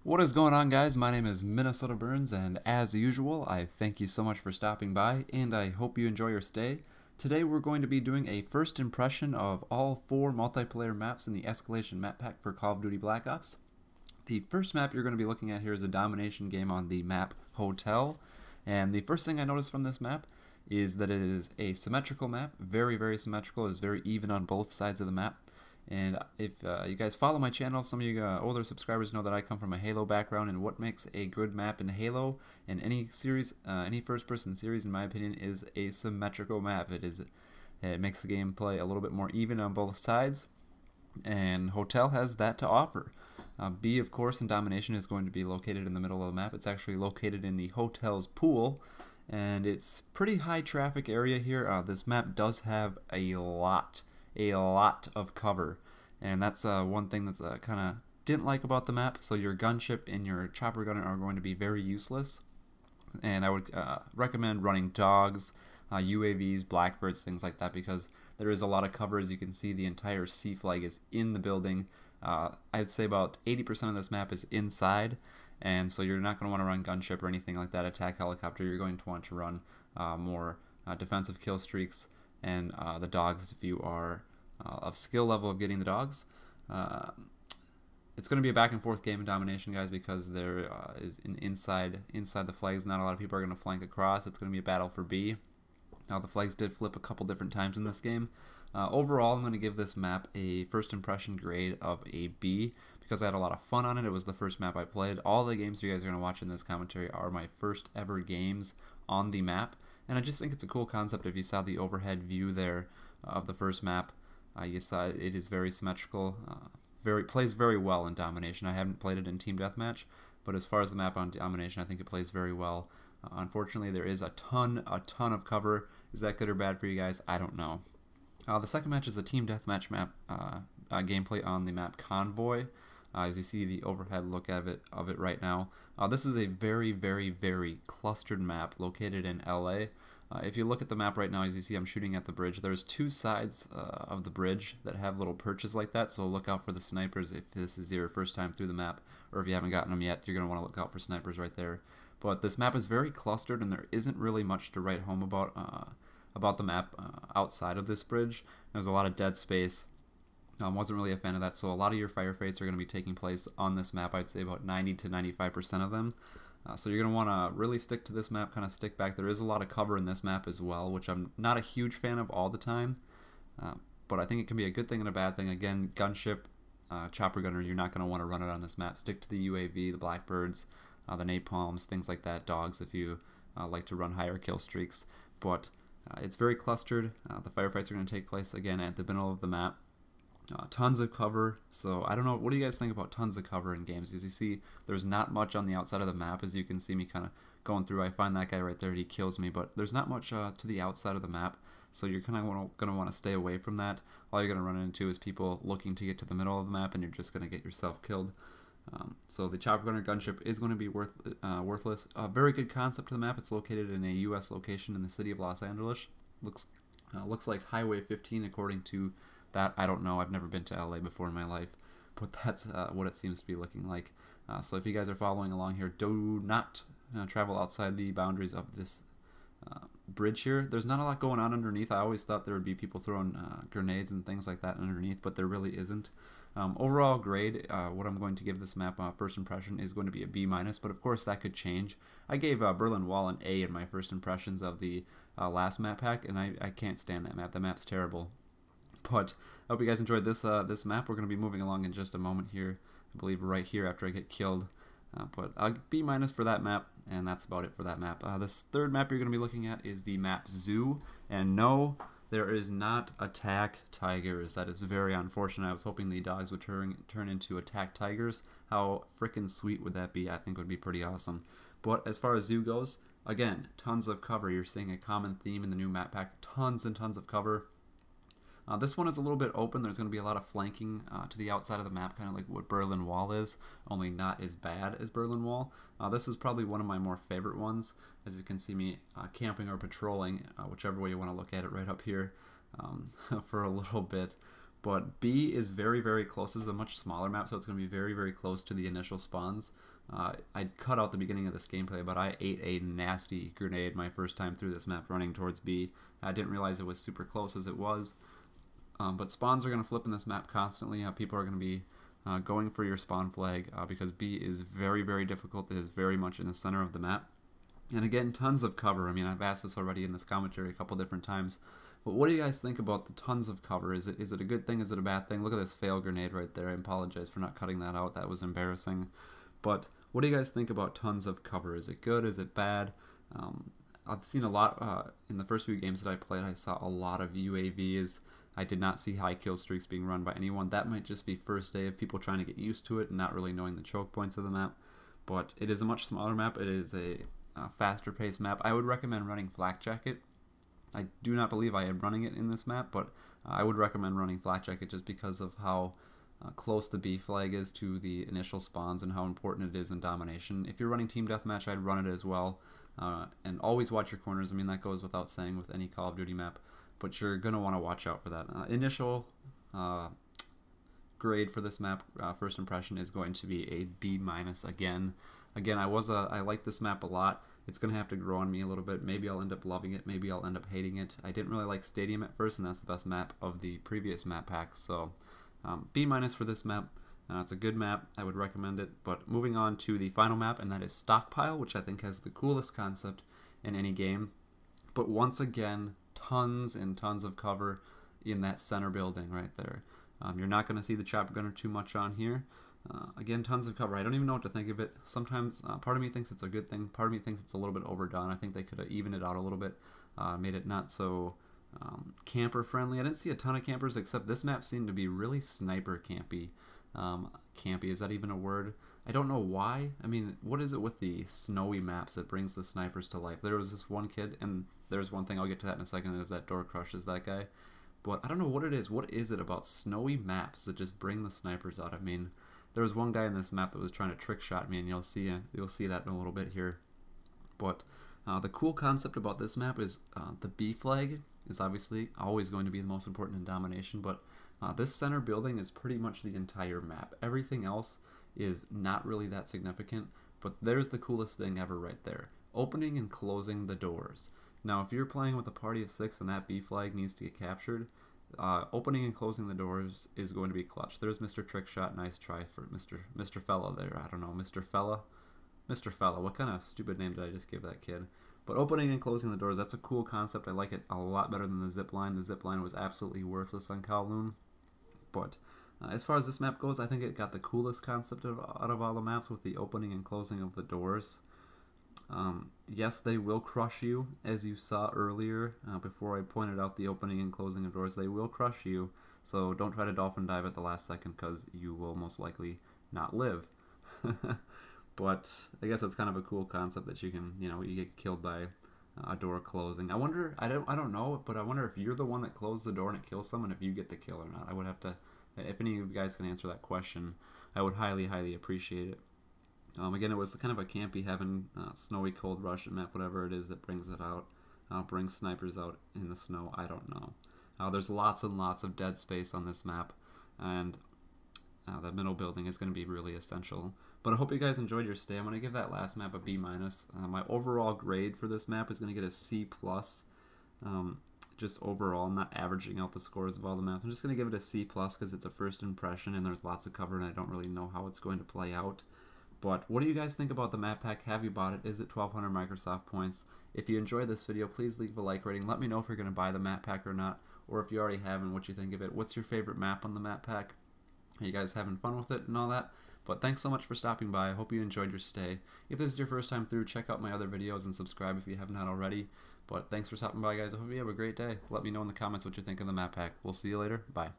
What is going on, guys? My name is Minnesota Burns, and as usual, I thank you so much for stopping by, and I hope you enjoy your stay. Today we're going to be doing a first impression of all 4 multiplayer maps in the Escalation map pack for Call of Duty Black Ops. The first map you're going to be looking at here is a domination game on the map Hotel, and the first thing I noticed from this map is that it is a symmetrical map, very symmetrical. It's very even on both sides of the map. And if you guys follow my channel, some of you older subscribers know that I come from a Halo background, and what makes a good map in Halo and any series, any first-person series, in my opinion, is a symmetrical map. It makes the gameplay a little bit more even on both sides, and Hotel has that to offer. B, of course, in Domination is going to be located in the middle of the map. It's actually located in the Hotel's pool, and it's pretty high traffic area here. This map does have a lot of cover, and that's one thing that's kind of didn't like about the map. So your gunship and your chopper gunner are going to be very useless, and I would recommend running dogs, UAVs, blackbirds, things like that, because there is a lot of cover. As you can see, the entire C flag is in the building. I'd say about 80% of this map is inside, and so you're not going to want to run gunship or anything like that, attack helicopter. You're going to want to run more defensive kill streaks and the dogs if you are of skill level of getting the dogs. It's going to be a back and forth game in Domination, guys, because there is an inside the flags. Not a lot of people are going to flank across. It's going to be a battle for B. Now, the flags did flip a couple different times in this game. Overall, I'm going to give this map a first impression grade of a B because I had a lot of fun on it. It was the first map I played. All the games you guys are going to watch in this commentary are my first ever games on the map, and I just think it's a cool concept. If you saw the overhead view there of the first map, you saw it is very symmetrical, plays very well in Domination. I haven't played it in Team Deathmatch, but as far as the map on Domination, I think it plays very well. Unfortunately, there is a ton of cover. Is that good or bad for you guys? I don't know. The second match is a Team Deathmatch map gameplay on the map Convoy. As you see the overhead look of it right now, this is a very clustered map located in LA. If you look at the map right now, as you see, I'm shooting at the bridge. There's 2 sides of the bridge that have little perches like that, so look out for the snipers if this is your first time through the map, or if you haven't gotten them yet, you're going to want to look out for snipers right there. But this map is very clustered, and there isn't really much to write home about the map outside of this bridge. There's a lot of dead space. Wasn't really a fan of that, so a lot of your firefights are going to be taking place on this map. I'd say about 90 to 95% of them. So you're going to want to really stick to this map, kind of stick back. There is a lot of cover in this map as well, which I'm not a huge fan of all the time, but I think it can be a good thing and a bad thing. Again, gunship, chopper gunner, you're not going to want to run it on this map. Stick to the UAV, the blackbirds, the napalms, things like that, dogs if you like to run higher kill streaks. But it's very clustered. The firefights are going to take place, again, at the middle of the map. Tons of cover, so I don't know, what do you guys think about tons of cover in games? As you see, there's not much on the outside of the map. As you can see me kind of going through, I find that guy right there, he kills me, but there's not much to the outside of the map, so you're kind of going to want to stay away from that. All you're going to run into is people looking to get to the middle of the map, and you're just going to get yourself killed. So the chopper gunner gunship is going to be worthless. A very good concept to the map. It's located in a U.S. location in the city of Los Angeles. Looks like Highway 15 according to that. I don't know. I've never been to LA before in my life, but that's what it seems to be looking like. So if you guys are following along here, do not travel outside the boundaries of this bridge here. There's not a lot going on underneath. I always thought there would be people throwing grenades and things like that underneath, but there really isn't. Overall grade, what I'm going to give this map first impression is going to be a B-, but of course that could change. I gave Berlin Wall an A in my first impressions of the last map pack, and I can't stand that map. The map's terrible. But I hope you guys enjoyed this map. We're going to be moving along in just a moment here. I believe right here after I get killed. But I'll B- for that map, and that's about it for that map. This third map you're going to be looking at is the map Zoo. And no, there is not attack tigers. That is very unfortunate. I was hoping the dogs would turn into attack tigers. How freaking sweet would that be? I think would be pretty awesome. But as far as Zoo goes, again, tons of cover. You're seeing a common theme in the new map pack. Tons and tons of cover. This one is a little bit open. There's going to be a lot of flanking to the outside of the map, kind of like what Berlin Wall is, only not as bad as Berlin Wall. This is probably one of my more favorite ones, as you can see me camping or patrolling, whichever way you want to look at it, right up here for a little bit. But B is very, very close. This is a much smaller map, so it's going to be very, very close to the initial spawns. I cut out the beginning of this gameplay, but I ate a nasty grenade my first time through this map running towards B. I didn't realize it was super close as it was. But spawns are going to flip in this map constantly. People are going to be going for your spawn flag because B is very, very difficult. It is very much in the center of the map. And again, tons of cover. I mean, I've asked this already in this commentary a couple different times. But what do you guys think about the tons of cover? Is it a good thing? Is it a bad thing? Look at this fail grenade right there. I apologize for not cutting that out. That was embarrassing. But what do you guys think about tons of cover? Is it good? Is it bad? I've seen a lot in the first few games that I played. I saw a lot of UAVs. I did not see high kill streaks being run by anyone. That might just be first day of people trying to get used to it and not really knowing the choke points of the map. But it is a much smaller map. It is a faster paced map. I would recommend running Flak Jacket. I do not believe I am running it in this map, but I would recommend running Flak Jacket just because of how close the B flag is to the initial spawns and how important it is in domination. If you're running Team Deathmatch, I'd run it as well. And always watch your corners. I mean, that goes without saying with any Call of Duty map, but you're going to want to watch out for that. Initial grade for this map, first impression, is going to be a B- again. Again, I like this map a lot. It's going to have to grow on me a little bit. Maybe I'll end up loving it. Maybe I'll end up hating it. I didn't really like Stadium at first, and that's the best map of the previous map packs. So B- for this map. It's a good map. I would recommend it. But moving on to the final map, and that is Stockpile, which I think has the coolest concept in any game. But once again, tons and tons of cover in that center building right there. You're not going to see the chopper gunner too much on here. Again, tons of cover. I don't even know what to think of it. Sometimes part of me thinks it's a good thing. Part of me thinks it's a little bit overdone. I think they could have evened it out a little bit, made it not so camper friendly. I didn't see a ton of campers, except this map seemed to be really sniper campy. Campy, is that even a word? I don't know why. I mean, what is it with the snowy maps that brings the snipers to life? There was this one kid, and there's one thing, I'll get to that in a second, there's that door crushes that guy. But I don't know what it is. What is it about snowy maps that just bring the snipers out? I mean, there was one guy in this map that was trying to trick shot me, and you'll see that in a little bit here. But the cool concept about this map is the B flag is obviously always going to be the most important in domination, but this center building is pretty much the entire map. Everything else is not really that significant, but there's the coolest thing ever right there. Opening and closing the doors. Now, if you're playing with a party of 6 and that B flag needs to get captured, opening and closing the doors is going to be clutch. There's Mr. Trickshot. Nice try for Mr. Fella there. I don't know, Mr. Fella? Mr. Fella. What kind of stupid name did I just give that kid? But opening and closing the doors, that's a cool concept. I like it a lot better than the zip line. The zip line was absolutely worthless on Kowloon. But as far as this map goes, I think it got the coolest concept out of all the maps with the opening and closing of the doors. Yes, they will crush you, as you saw earlier before I pointed out the opening and closing of doors. They will crush you, so don't try to dolphin dive at the last second because you will most likely not live. But I guess it's kind of a cool concept that you can, you get killed by a door closing. I wonder, I don't know, but I wonder if you're the one that closed the door and it kills someone, if you get the kill or not. I would have to, if any of you guys can answer that question, I would highly, highly appreciate it. Again, it was kind of a campy heaven, snowy cold Russian map, whatever it is that brings it out, brings snipers out in the snow. I don't know. There's lots and lots of dead space on this map, and the middle building is going to be really essential. But I hope you guys enjoyed your stay. I'm going to give that last map a B-. My overall grade for this map is going to get a C+. Just overall, I'm not averaging out the scores of all the maps. I'm just going to give it a C+ because it's a first impression and there's lots of cover and I don't really know how it's going to play out. But what do you guys think about the map pack? Have you bought it? Is it 1,200 Microsoft points? If you enjoyed this video, please leave a like rating. Let me know if you're going to buy the map pack or not, or if you already have and what you think of it. What's your favorite map on the map pack? Are you guys having fun with it and all that? But thanks so much for stopping by. I hope you enjoyed your stay. If this is your first time through, check out my other videos and subscribe if you have not already. But thanks for stopping by, guys. I hope you have a great day. Let me know in the comments what you think of the map pack. We'll see you later. Bye.